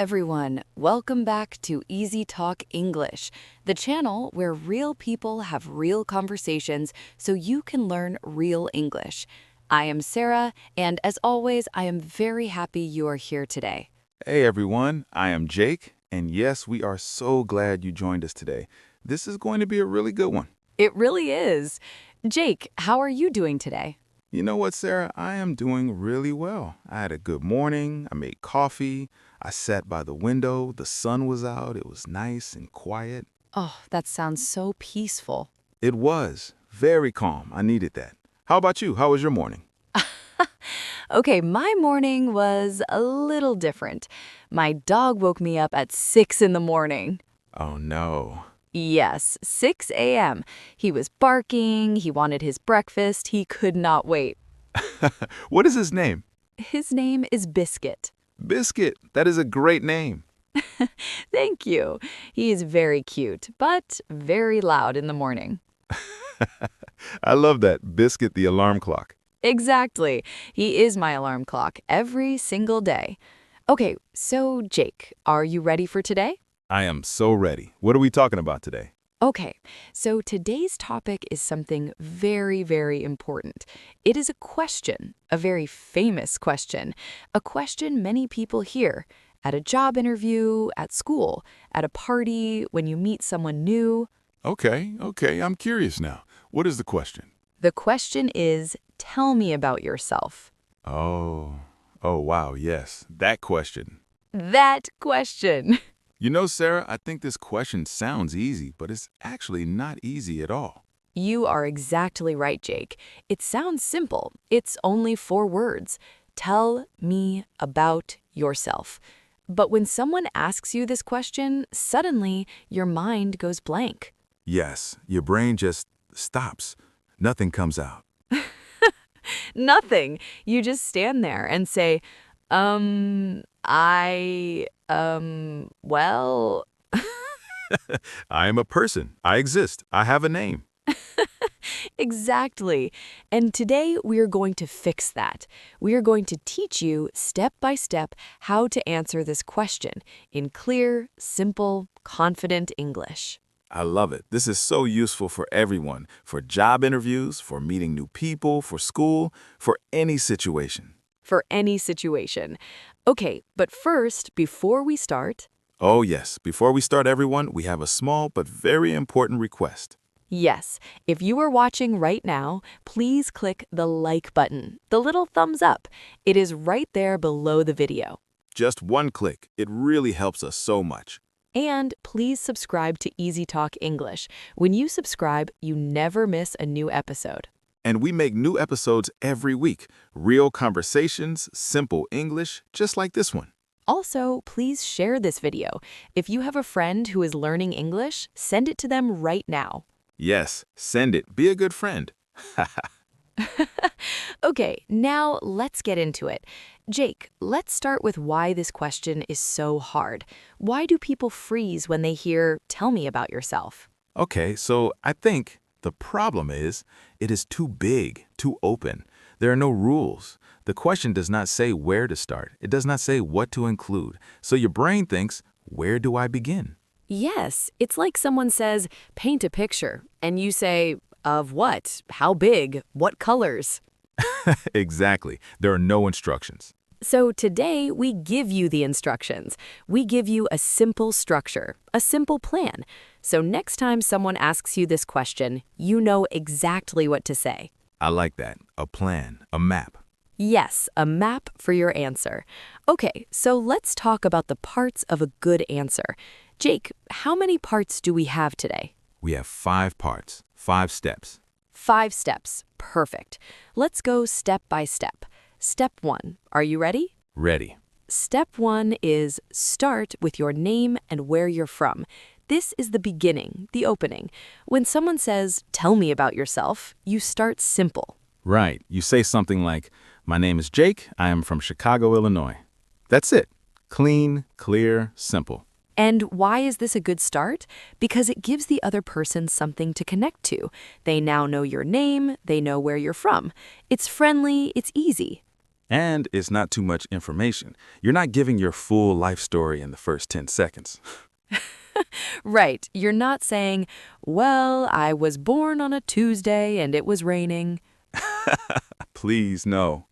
everyone. Welcome back to Easy Talk English, the channel where real people have real conversations so you can learn real English. I am Sarah, and as always, I am very happy you are here today. Hey everyone, I am Jake, and yes, we are so glad you joined us today. This is going to be a really good one. It really is. Jake, how are you doing today? You know what, Sarah? I am doing really well. I had a good morning, I made coffee, I sat by the window, the sun was out, it was nice and quiet. Oh, that sounds so peaceful. It was very calm. I needed that. How about you? How was your morning? Okay, my morning was a little different. My dog woke me up at 6 in the morning. Oh no. Yes, 6 a.m. He was barking, he wanted his breakfast, he could not wait. What is his name? His name is Biscuit. Biscuit. That is a great name. Thank you. He is very cute, but very loud in the morning. I love that. Biscuit the alarm clock. Exactly. He is my alarm clock every single day. Okay, so Jake, are you ready for today? I am so ready. What are we talking about today? Okay, so today's topic is something very, very important. It is a question, a very famous question, a question many people hear at a job interview, at school, at a party, when you meet someone new. Okay, I'm curious now. What is the question? The question is, tell me about yourself. Oh, wow, yes, that question. That question. You know, Sarah, I think this question sounds easy, but it's actually not easy at all. You are exactly right, Jake. It sounds simple. It's only 4 words. Tell me about yourself. But when someone asks you this question, suddenly your mind goes blank. Yes, your brain just stops. Nothing comes out. Nothing. You just stand there and say, well, I am a person. I exist. I have a name. exactly. And today we are going to fix that. We are going to teach you step by step how to answer this question in clear, simple, confident English. I love it. This is so useful for everyone, for job interviews, for meeting new people, for school, for any situation. For any situation. Okay, but first, before we start, Oh, yes. Before we start, everyone, we have a small but very important request. yes, if you are watching right now, please click the like button, the little thumbs up. It is right there below the video. Just one click. It really helps us so much. And please subscribe to Easy Talk English. When you subscribe, you never miss a new episode. And we make new episodes every week. Real conversations, simple English, just like this one. Also, please share this video. If you have a friend who is learning English, send it to them right now. Yes, send it. Be a good friend. Okay, now let's get into it. Jake, let's start with why this question is so hard. Why do people freeze when they hear, tell me about yourself? Okay, so I think the problem is it is too big, too open. There are no rules. The question does not say where to start. It does not say what to include. So your brain thinks, where do I begin? Yes, it's like someone says, paint a picture, and you say, of what? How big? What colors? Exactly. There are no instructions. So today, we give you the instructions. We give you a simple structure, a simple plan. So next time someone asks you this question, you know exactly what to say. I like that. A plan, a map. Yes, a map for your answer. Okay, so let's talk about the parts of a good answer. Jake, how many parts do we have today? We have 5 parts, 5 steps. 5 steps. Perfect. Let's go step by step. Step 1. Are you ready? Ready. Step 1 is start with your name and where you're from. This is the beginning, the opening. When someone says, tell me about yourself, you start simple. Right. You say something like, my name is Jake. I am from Chicago, Illinois. That's it. Clean, clear, simple. And why is this a good start? Because it gives the other person something to connect to. They now know your name, they know where you're from. It's friendly, it's easy. And it's not too much information. You're not giving your full life story in the first 10 seconds. Right, you're not saying, well, I was born on a Tuesday and it was raining. Please, no.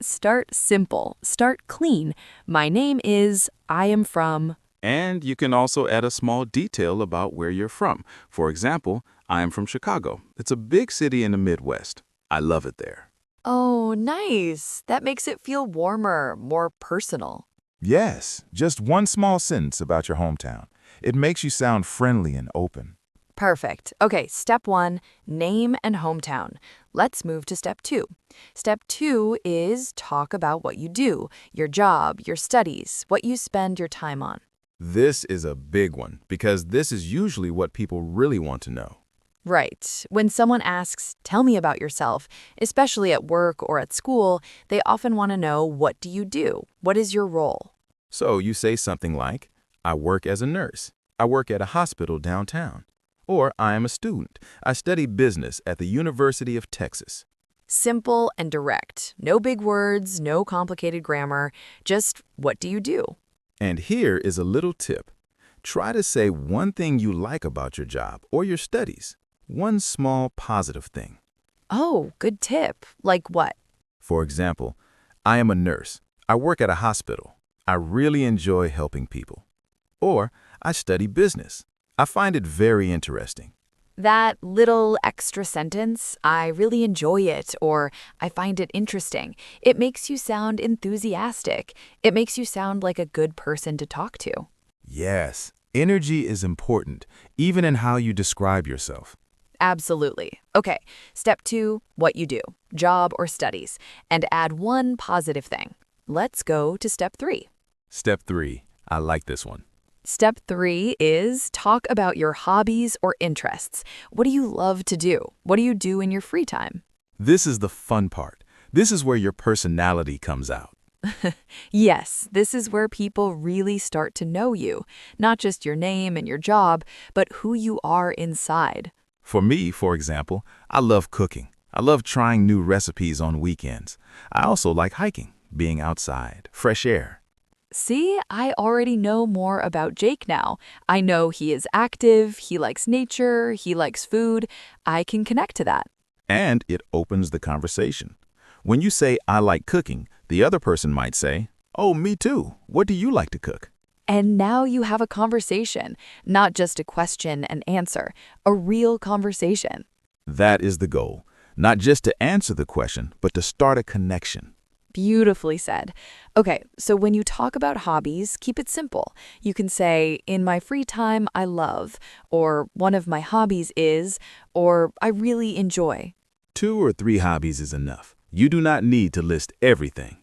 Start simple, start clean. My name is, I am from. And you can also add a small detail about where you're from. For example, I am from Chicago. It's a big city in the Midwest. I love it there. Oh, nice. That makes it feel warmer, more personal. Yes, just one small sentence about your hometown. It makes you sound friendly and open. Perfect. Okay, step 1, name and hometown. Let's move to step 2. Step 2 is talk about what you do, your job, your studies, what you spend your time on. This is a big one because this is usually what people really want to know. Right. When someone asks, tell me about yourself, especially at work or at school, they often want to know, what do you do? What is your role? So you say something like, I work as a nurse. I work at a hospital downtown. Or I am a student. I study business at the University of Texas. Simple and direct. No big words, no complicated grammar. Just, what do you do? And here is a little tip. Try to say one thing you like about your job or your studies. One small positive thing. Oh, good tip. Like what? For example, I am a nurse. I work at a hospital. I really enjoy helping people. Or I study business. I find it very interesting. That little extra sentence, I really enjoy it, or I find it interesting. It makes you sound enthusiastic. It makes you sound like a good person to talk to. Yes, energy is important, even in how you describe yourself. Absolutely. Okay, step 2, what you do, job or studies, and add one positive thing. Let's go to step 3. Step 3. I like this one. Step 3 is talk about your hobbies or interests. What do you love to do? What do you do in your free time? This is the fun part. This is where your personality comes out. Yes, this is where people really start to know you. Not just your name and your job, but who you are inside. For me, for example, I love cooking. I love trying new recipes on weekends. I also like hiking, being outside, fresh air. See, I already know more about Jake now. I know he is active, he likes nature, he likes food. I can connect to that. And it opens the conversation. When you say, I like cooking, the other person might say, oh, me too. What do you like to cook? And now you have a conversation, not just a question and answer, a real conversation. That is the goal. Not just to answer the question, but to start a connection. Beautifully said. Okay, so when you talk about hobbies, keep it simple. You can say, in my free time, I love, or one of my hobbies is, or I really enjoy. 2 or 3 hobbies is enough. You do not need to list everything.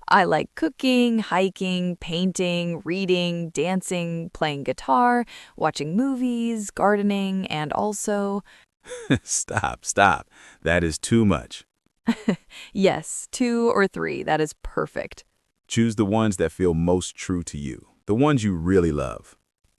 I like cooking, hiking, painting, reading, dancing, playing guitar, watching movies, gardening, and also... Stop. That is too much. Yes, 2 or 3, that is perfect. Choose the ones that feel most true to you, the ones you really love.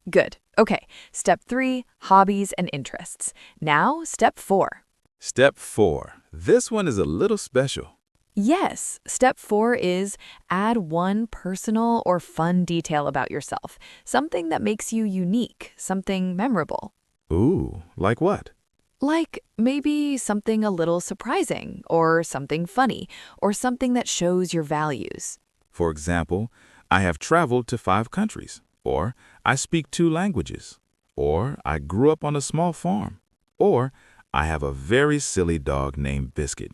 Good. Okay, step 3, hobbies and interests. Now, step 4. Step 4. This one is a little special. Yes, step 4 is add one personal or fun detail about yourself, something that makes you unique, something memorable. Ooh, like what? Like maybe something a little surprising, or something funny, or something that shows your values. For example, I have traveled to 5 countries, or I speak 2 languages, or I grew up on a small farm, or I have a very silly dog named Biscuit.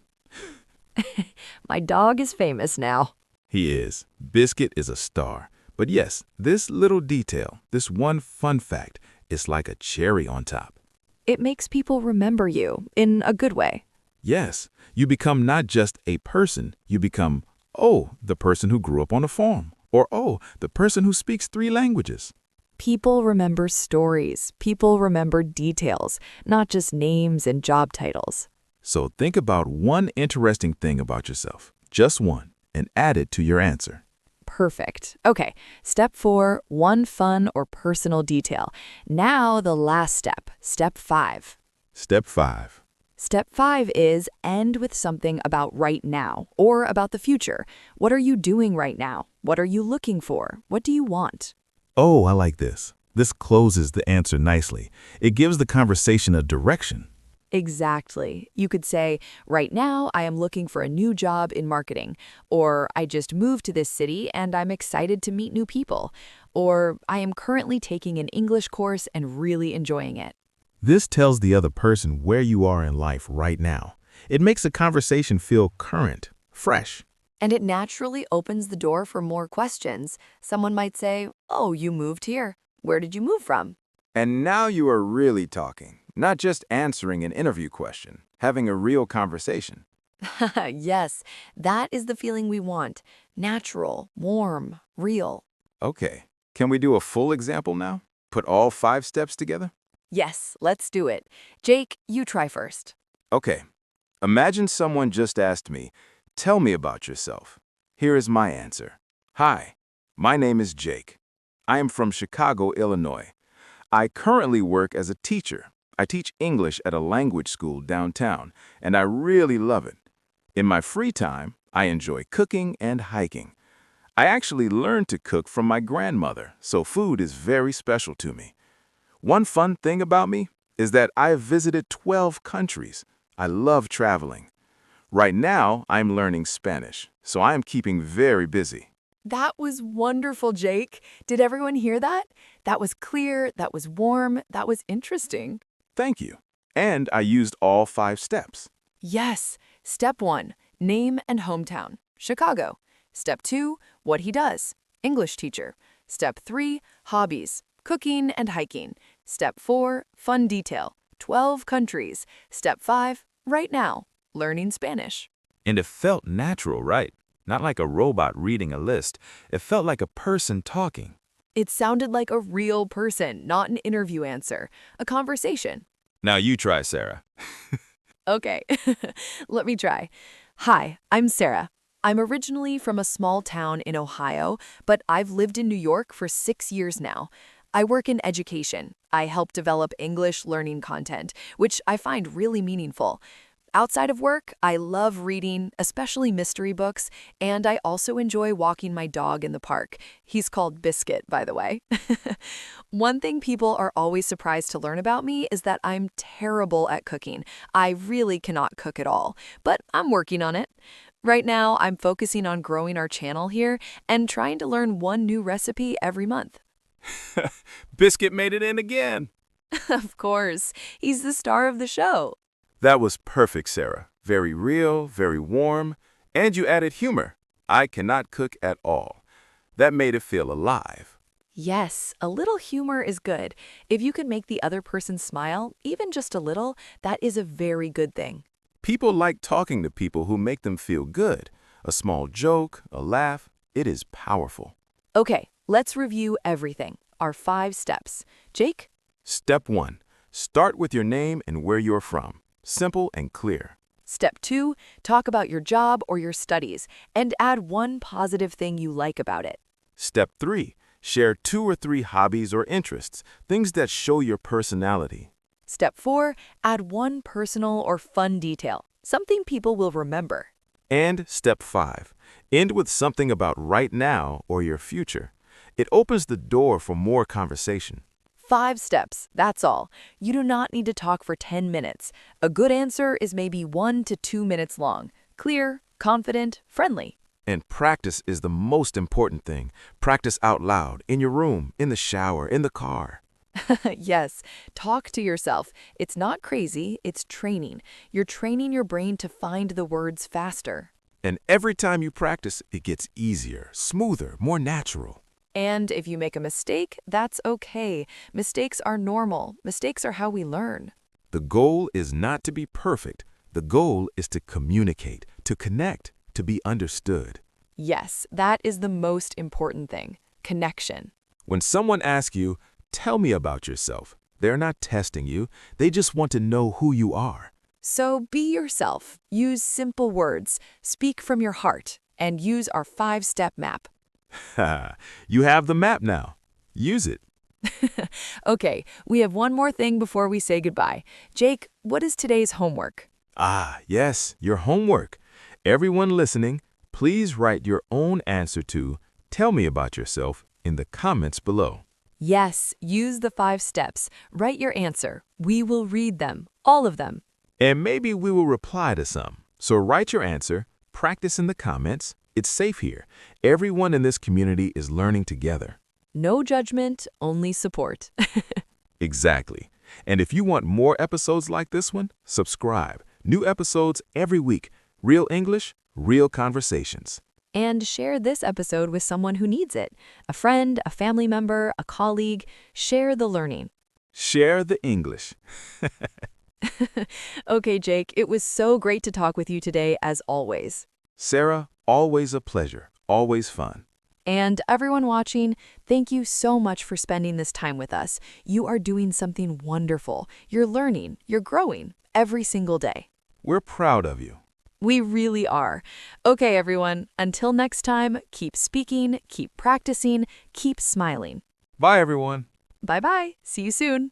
My dog is famous now. He is. Biscuit is a star. But yes, this little detail, this one fun fact, is like a cherry on top. It makes people remember you in a good way. Yes, you become not just a person, you become, oh, the person who grew up on a farm, or oh, the person who speaks 3 languages. People remember stories. People remember details, not just names and job titles. So think about one interesting thing about yourself, just one, and add it to your answer. Perfect. Okay, step 4, one fun or personal detail. Now the last step, step 5. Step 5. Step 5 is end with something about right now or about the future. What are you doing right now? What are you looking for? What do you want? Oh, I like this. This closes the answer nicely. It gives the conversation a direction. Exactly. You could say, right now, I am looking for a new job in marketing. Or, I just moved to this city and I'm excited to meet new people. Or, I am currently taking an English course and really enjoying it. This tells the other person where you are in life right now. It makes the conversation feel current, fresh. And it naturally opens the door for more questions. Someone might say, oh, you moved here. Where did you move from? And now you are really talking, not just answering an interview question, having a real conversation. Yes, that is the feeling we want. Natural, warm, real. Okay, can we do a full example now? Put all 5 steps together? Yes, let's do it. Jake, you try first. Okay, imagine someone just asked me, tell me about yourself. Here is my answer. Hi, my name is Jake. I am from Chicago, Illinois. I currently work as a teacher. I teach English at a language school downtown, and I really love it. In my free time, I enjoy cooking and hiking. I actually learned to cook from my grandmother, so food is very special to me. One fun thing about me is that I have visited 12 countries. I love traveling. Right now, I'm learning Spanish, so I am keeping very busy. That was wonderful, Jake. Did everyone hear that? That was clear, that was warm, that was interesting. Thank you. And I used all 5 steps. Yes. Step 1, name and hometown, Chicago. Step 2, what he does, English teacher. Step 3, hobbies, cooking and hiking. Step 4, fun detail, 12 countries. Step 5, right now, learning Spanish. And it felt natural, right? Not like a robot reading a list. It felt like a person talking. It sounded like a real person, not an interview answer, a conversation. Now you try, Sarah. Okay, let me try. Hi, I'm Sarah. I'm originally from a small town in Ohio, but I've lived in New York for 6 years now. I work in education. I help develop English learning content, which I find really meaningful. Outside of work, I love reading, especially mystery books, and I also enjoy walking my dog in the park. He's called Biscuit, by the way. One thing people are always surprised to learn about me is that I'm terrible at cooking. I really cannot cook at all, but I'm working on it. Right now, I'm focusing on growing our channel here and trying to learn one new recipe every month. Biscuit made it in again. Of course, he's the star of the show. That was perfect, Sarah. Very real, very warm, and you added humor. I cannot cook at all. That made it feel alive. Yes, a little humor is good. If you can make the other person smile, even just a little, that is a very good thing. People like talking to people who make them feel good. A small joke, a laugh, it is powerful. Okay, let's review everything. Our 5 steps. Jake? Step 1. Start with your name and where you're from. Simple and clear. Step 2, talk about your job or your studies and add one positive thing you like about it. Step 3. Share 2 or 3 hobbies or interests, things that show your personality. Step 4, add one personal or fun detail, something people will remember. And step 5. End with something about right now or your future. It opens the door for more conversation. 5 steps, that's all. You do not need to talk for 10 minutes. A good answer is maybe 1 to 2 minutes long. Clear, confident, friendly. And practice is the most important thing. Practice out loud, in your room, in the shower, in the car. Yes, talk to yourself. It's not crazy, it's training. You're training your brain to find the words faster. And every time you practice, it gets easier, smoother, more natural. And if you make a mistake, that's okay. Mistakes are normal. Mistakes are how we learn. The goal is not to be perfect. The goal is to communicate, to connect, to be understood. Yes, that is the most important thing. Connection. When someone asks you, tell me about yourself, they're not testing you. They just want to know who you are. So be yourself. Use simple words. Speak from your heart. And use our 5-step map. You have the map now. Use it. Okay, we have one more thing before we say goodbye. Jake, what is today's homework? Ah, yes, your homework. Everyone listening, please write your own answer to "Tell me about yourself" in the comments below. Yes, use the 5 steps. Write your answer. We will read them, all of them. And maybe we will reply to some. So write your answer, practice in the comments. It's safe here. Everyone in this community is learning together. No judgment, only support. Exactly. And if you want more episodes like this one, subscribe. New episodes every week. Real English, real conversations. And share this episode with someone who needs it. A friend, a family member, a colleague. Share the learning. Share the English. Okay, Jake, it was so great to talk with you today, as always. Sarah, always a pleasure. Always fun. And everyone watching, thank you so much for spending this time with us. You are doing something wonderful. You're learning, you're growing every single day. We're proud of you. We really are. Okay, everyone, until next time, keep speaking, keep practicing, keep smiling. Bye, everyone. Bye-bye. See you soon.